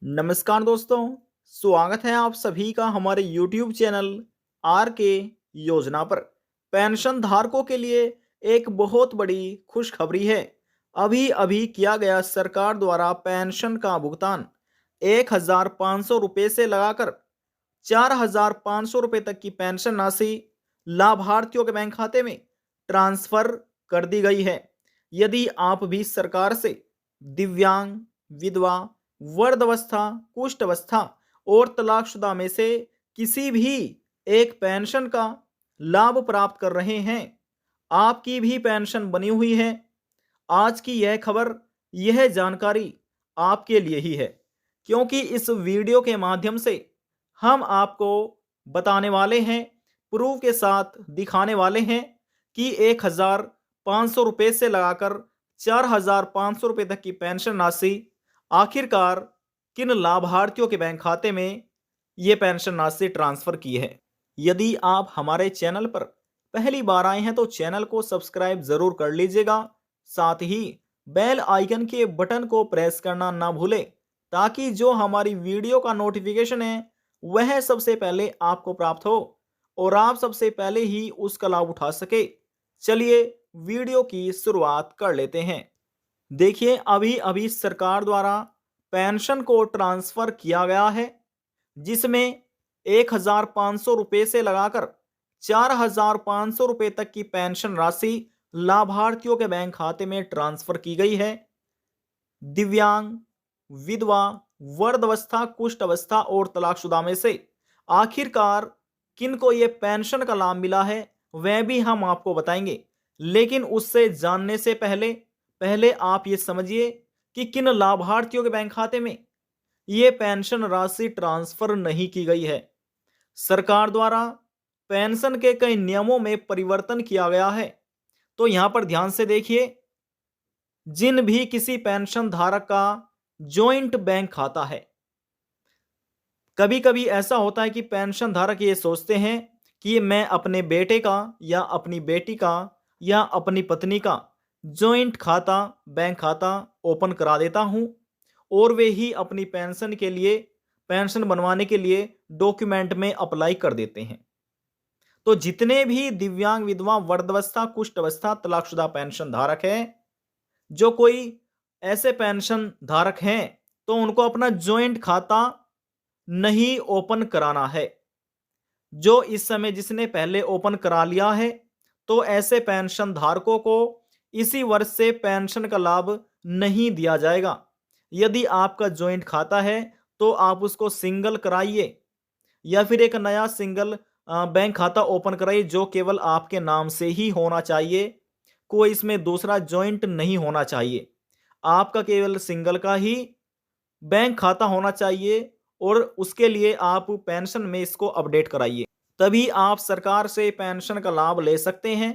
नमस्कार दोस्तों, स्वागत है आप सभी का हमारे YouTube चैनल आर के योजना पर। पेंशन धारकों के लिए एक बहुत बड़ी खुशखबरी है। अभी अभी किया गया सरकार द्वारा पेंशन का भुगतान 1,500 रुपये से लगाकर 4,500 रुपये तक की पेंशन राशि लाभार्थियों के बैंक खाते में ट्रांसफर कर दी गई है। यदि आप भी सरकार से दिव्यांग, विधवा, वृद्धावस्था, कुष्ठ अवस्था और तलाकशुदा में से किसी भी एक पेंशन का लाभ प्राप्त कर रहे हैं, आपकी भी पेंशन बनी हुई है। आज की यह खबर, यह जानकारी आपके लिए ही है, क्योंकि इस वीडियो के माध्यम से हम आपको बताने वाले हैं, प्रूफ के साथ दिखाने वाले हैं कि 1,500 रुपये से लगाकर 4,500 रुपये तक की पेंशन राशि आखिरकार किन लाभार्थियों के बैंक खाते में ये पेंशन राशि ट्रांसफर की है। यदि आप हमारे चैनल पर पहली बार आए हैं तो चैनल को सब्सक्राइब जरूर कर लीजिएगा, साथ ही बेल आइकन के बटन को प्रेस करना ना भूलें, ताकि जो हमारी वीडियो का नोटिफिकेशन है वह सबसे पहले आपको प्राप्त हो और आप सबसे पहले ही उसका लाभ उठा सके। चलिए वीडियो की शुरुआत कर लेते हैं। देखिए, अभी अभी सरकार द्वारा पेंशन को ट्रांसफर किया गया है, जिसमें 1,500 रुपये से लगाकर 4,500 रुपये तक की पेंशन राशि लाभार्थियों के बैंक खाते में ट्रांसफर की गई है। दिव्यांग, विधवा, वृद्धावस्था, कुष्ठ अवस्था और तलाकशुदा में से आखिरकार किनको ये पेंशन का लाभ मिला है, वह भी हम आपको बताएंगे। लेकिन उससे जानने से पहले आप ये समझिए कि किन लाभार्थियों के बैंक खाते में ये पेंशन राशि ट्रांसफर नहीं की गई है। सरकार द्वारा पेंशन के कई नियमों में परिवर्तन किया गया है, तो यहां पर ध्यान से देखिए। जिन भी किसी पेंशन धारक का जॉइंट बैंक खाता है, कभी कभी ऐसा होता है कि पेंशन धारक ये सोचते हैं कि मैं अपने बेटे का या अपनी बेटी का या अपनी पत्नी का जॉइंट खाता, बैंक खाता ओपन करा देता हूं और वे ही अपनी पेंशन के लिए, पेंशन बनवाने के लिए डॉक्यूमेंट में अप्लाई कर देते हैं। तो जितने भी दिव्यांग, विधवा, वृद्धावस्था, कुष्ठ अवस्था, तलाकशुदा पेंशन धारक हैं, जो कोई ऐसे पेंशन धारक हैं, तो उनको अपना जॉइंट खाता नहीं ओपन कराना है। जो इस समय जिसने पहले ओपन करा लिया है, तो ऐसे पेंशन धारकों को इसी वर्ष से पेंशन का लाभ नहीं दिया जाएगा। यदि आपका जॉइंट खाता है तो आप उसको सिंगल कराइए या फिर एक नया सिंगल बैंक खाता ओपन कराइए, जो केवल आपके नाम से ही होना चाहिए। कोई इसमें दूसरा जॉइंट नहीं होना चाहिए, आपका केवल सिंगल का ही बैंक खाता होना चाहिए और उसके लिए आप पेंशन में इसको अपडेट कराइए, तभी आप सरकार से पेंशन का लाभ ले सकते हैं।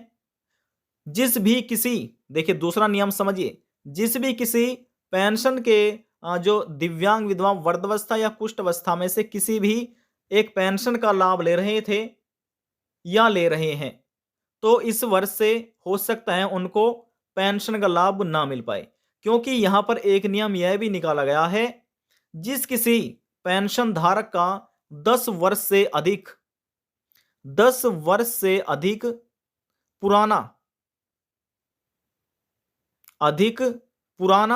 जिस भी किसी, देखिए दूसरा नियम समझिए, जिस भी किसी पेंशन के जो दिव्यांग, विधवा, वृद्धावस्था या कुष्ठ अवस्था में से किसी भी एक पेंशन का लाभ ले रहे थे या ले रहे हैं, तो इस वर्ष से हो सकता है उनको पेंशन का लाभ ना मिल पाए, क्योंकि यहां पर एक नियम यह भी निकाला गया है, जिस किसी पेंशन धारक का 10 वर्ष से अधिक, 10 वर्ष से अधिक पुराना, अधिक पुराना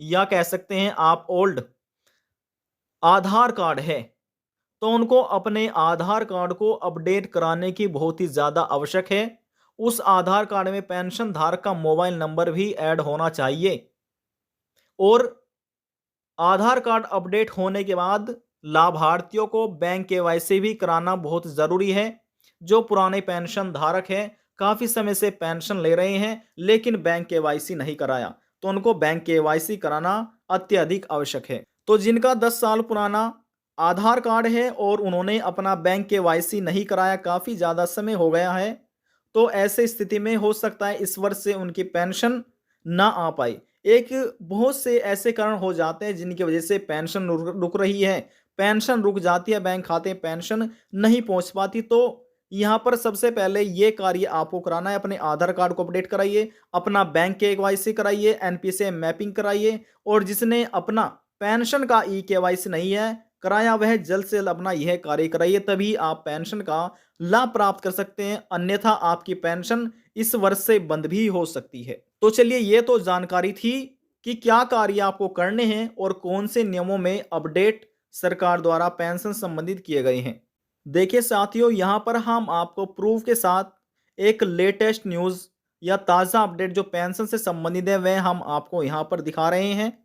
या कह सकते हैं आप ओल्ड आधार कार्ड है, तो उनको अपने आधार कार्ड को अपडेट कराने की बहुत ही ज़्यादा आवश्यक है। उस आधार कार्ड में पेंशन धारक का मोबाइल नंबर भी ऐड होना चाहिए और आधार कार्ड अपडेट होने के बाद लाभार्थियों को बैंक केवाईसी भी कराना बहुत ज़रूरी है। जो पुराने पेंशन धारक हैं, काफ़ी समय से पेंशन ले रहे हैं लेकिन बैंक केवाईसी नहीं कराया, तो उनको बैंक केवाईसी कराना अत्यधिक आवश्यक है। तो जिनका 10 साल पुराना आधार कार्ड है और उन्होंने अपना बैंक केवाईसी नहीं कराया, काफ़ी ज़्यादा समय हो गया है, तो ऐसे स्थिति में हो सकता है इस वर्ष से उनकी पेंशन ना आ पाए। एक बहुत से ऐसे कारण हो जाते हैं जिनकी वजह से पेंशन रुक रही है, पेंशन रुक जाती है, बैंक खाते पेंशन नहीं पहुंच पाती। तो यहाँ पर सबसे पहले ये कार्य आपको कराना है, अपने आधार कार्ड को अपडेट कराइए, अपना बैंक केवाईसी कराइए, एनपीसी मैपिंग कराइए और जिसने अपना पेंशन का ई-केवाईसी नहीं है कराया, वह जल्द से जल्द अपना यह कार्य कराइए, तभी आप पेंशन का लाभ प्राप्त कर सकते हैं, अन्यथा आपकी पेंशन इस वर्ष से बंद भी हो सकती है। तो चलिए, ये तो जानकारी थी कि क्या कार्य आपको करने हैं और कौन से नियमों में अपडेट सरकार द्वारा पेंशन संबंधित किए गए हैं। देखिए साथियों, यहाँ पर हम आपको प्रूफ के साथ एक लेटेस्ट न्यूज़ या ताज़ा अपडेट जो पेंशन से संबंधित है वह हम आपको यहाँ पर दिखा रहे हैं।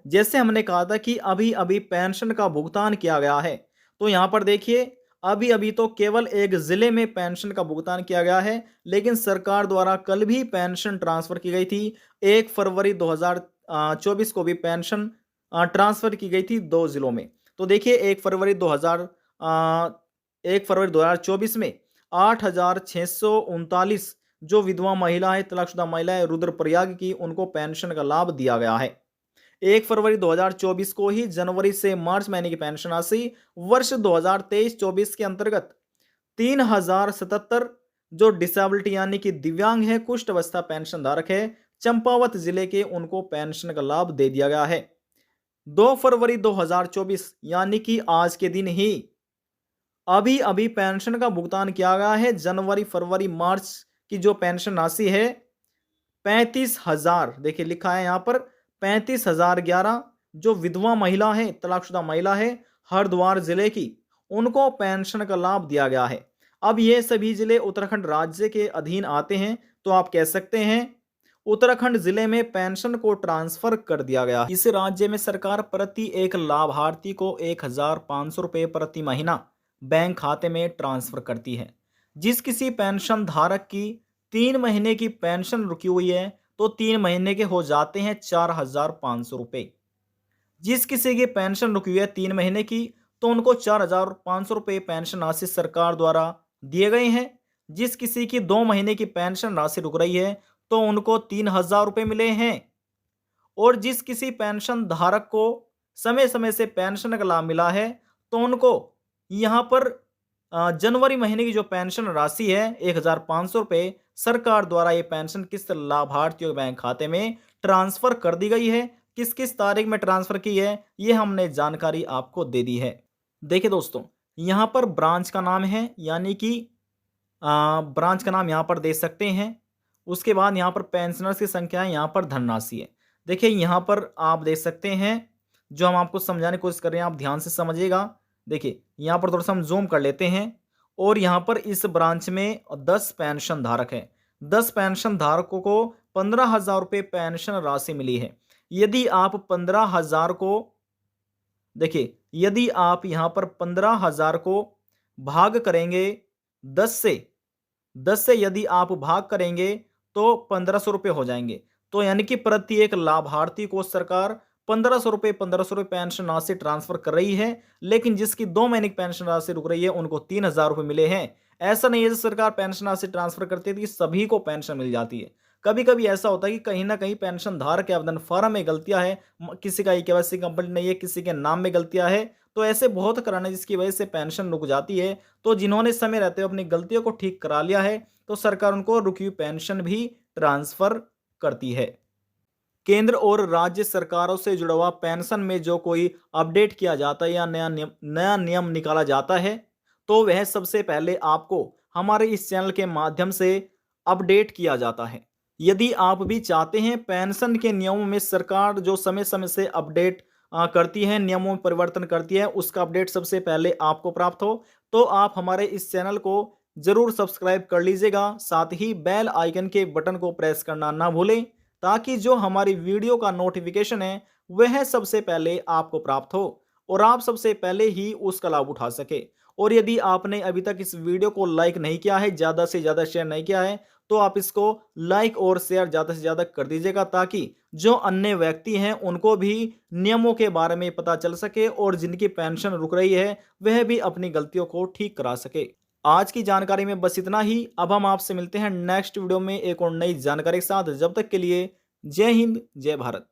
जैसे हमने कहा था कि अभी अभी पेंशन का भुगतान किया गया है, तो यहाँ पर देखिए अभी अभी तो केवल एक ज़िले में पेंशन का भुगतान किया गया है, लेकिन सरकार द्वारा कल भी पेंशन ट्रांसफ़र की गई थी। 1 फरवरी 2024 को भी पेंशन ट्रांसफ़र की गई थी 2 ज़िलों में। तो देखिए 1 फरवरी 2024 में 8,639 जो विधवा महिला है, तलाकशुदा महिला है रुद्रप्रयाग की, उनको पेंशन का लाभ दिया गया है। 1 फरवरी 2024 को ही जनवरी से मार्च महीने की पेंशन राशि वर्ष 2023-24 के अंतर्गत 3,077 जो डिसेबिलिटी यानी कि दिव्यांग है, कुष्ठ अवस्था पेंशन धारक है, चंपावत जिले के, उनको पेंशन का लाभ दे दिया गया है। 2 फरवरी 2024 यानी कि आज के दिन ही अभी अभी पेंशन का भुगतान किया गया है। जनवरी, फरवरी, मार्च की जो पेंशन राशि है 35,000, देखिए लिखा है यहाँ पर 35,011 जो विधवा महिला है, तलाकशुदा महिला है, हरिद्वार जिले की, उनको पेंशन का लाभ दिया गया है। अब ये सभी जिले उत्तराखंड राज्य के अधीन आते हैं, तो आप कह सकते हैं उत्तराखंड जिले में पेंशन को ट्रांसफर कर दिया गया। इस राज्य में सरकार प्रति एक लाभार्थी को 1,500 रुपये प्रति महीना बैंक खाते में ट्रांसफर करती है। जिस किसी पेंशन धारक की 3 महीने की पेंशन रुकी हुई है तो 3 महीने के हो जाते हैं 4,500 रुपये। जिस किसी की पेंशन रुकी हुई है 3 महीने की, तो उनको 4,500 रुपये पेंशन राशि सरकार द्वारा दिए गए हैं। जिस किसी की 2 महीने की पेंशन राशि रुक रही है तो उनको 3,000 रुपये मिले हैं। और जिस किसी पेंशन धारक को समय समय से पेंशन का लाभ मिला है तो उनको यहाँ पर जनवरी महीने की जो पेंशन राशि है 1,500 रुपये, सरकार द्वारा ये पेंशन किस लाभार्थियों के बैंक खाते में ट्रांसफर कर दी गई है। किस किस तारीख में ट्रांसफर की है ये हमने जानकारी आपको दे दी है। देखिए दोस्तों, यहाँ पर ब्रांच का नाम है, यानी कि ब्रांच का नाम यहाँ पर दे सकते हैं। उसके बाद यहाँ पर पेंशनर्स की संख्या है, यहाँ पर धनराशि है। देखिए यहाँ पर आप देख सकते हैं, जो हम आपको समझाने की कोशिश कर रहे हैं आप ध्यान से समझिएगा। देखिए यहाँ पर थोड़ा सा हम जूम कर लेते हैं और यहाँ पर इस ब्रांच में 10 पेंशन धारक हैं। 10 पेंशन धारकों को 15,000 रुपये पेंशन राशि मिली है। यदि आप 15,000 को देखिए, यदि आप यहाँ पर 15,000 को भाग करेंगे 10 से यदि आप भाग करेंगे तो 1,500 रुपये हो जाएंगे। तो यानी कि प्रति एक लाभार्थी को सरकार 1,500 रुपये पेंशन राशि ट्रांसफर कर रही है। लेकिन जिसकी 2 महीने की पेंशन राशि रुक रही है उनको 3,000 रुपये मिले हैं। ऐसा नहीं है कि सरकार पेंशन राशि ट्रांसफर करती है कि सभी को पेंशन मिल जाती है। कभी कभी ऐसा होता है कि कहीं ना कहीं पेंशन धारक के आवेदन फॉर्म में गलतियां है, किसी का ई-केवाईसी कंप्लीट नहीं है, किसी के नाम में गलतियां है, तो ऐसे बहुत कारण है जिसकी वजह से पेंशन रुक जाती है। तो जिन्होंने समय रहते हुए अपनी गलतियों को ठीक करा लिया है तो सरकार उनको रुकी हुई पेंशन भी ट्रांसफर करती है। केंद्र और राज्य सरकारों से जुड़ा हुआ पेंशन में जो कोई अपडेट किया जाता है या नया नियम निकाला जाता है तो वह सबसे पहले आपको हमारे इस चैनल के माध्यम से अपडेट किया जाता है। यदि आप भी चाहते हैं पेंशन के नियमों में सरकार जो समय समय से अपडेट करती है, नियमों में परिवर्तन करती है, उसका अपडेट सबसे पहले आपको प्राप्त हो तो आप हमारे इस चैनल को जरूर सब्सक्राइब कर लीजिएगा। साथ ही बेल आइकन के बटन को प्रेस करना ना भूलें ताकि जो हमारी वीडियो का नोटिफिकेशन है वह सबसे पहले आपको प्राप्त हो और आप सबसे पहले ही उसका लाभ उठा सके। और यदि आपने अभी तक इस वीडियो को लाइक नहीं किया है, ज़्यादा से ज़्यादा शेयर नहीं किया है, तो आप इसको लाइक और शेयर ज़्यादा से ज़्यादा कर दीजिएगा ताकि जो अन्य व्यक्ति हैं उनको भी नियमों के बारे में पता चल सके और जिनकी पेंशन रुक रही है वह भी अपनी गलतियों को ठीक करा सके। आज की जानकारी में बस इतना ही। अब हम आपसे मिलते हैं नेक्स्ट वीडियो में एक और नई जानकारी के साथ। जब तक के लिए जय हिंद, जय भारत।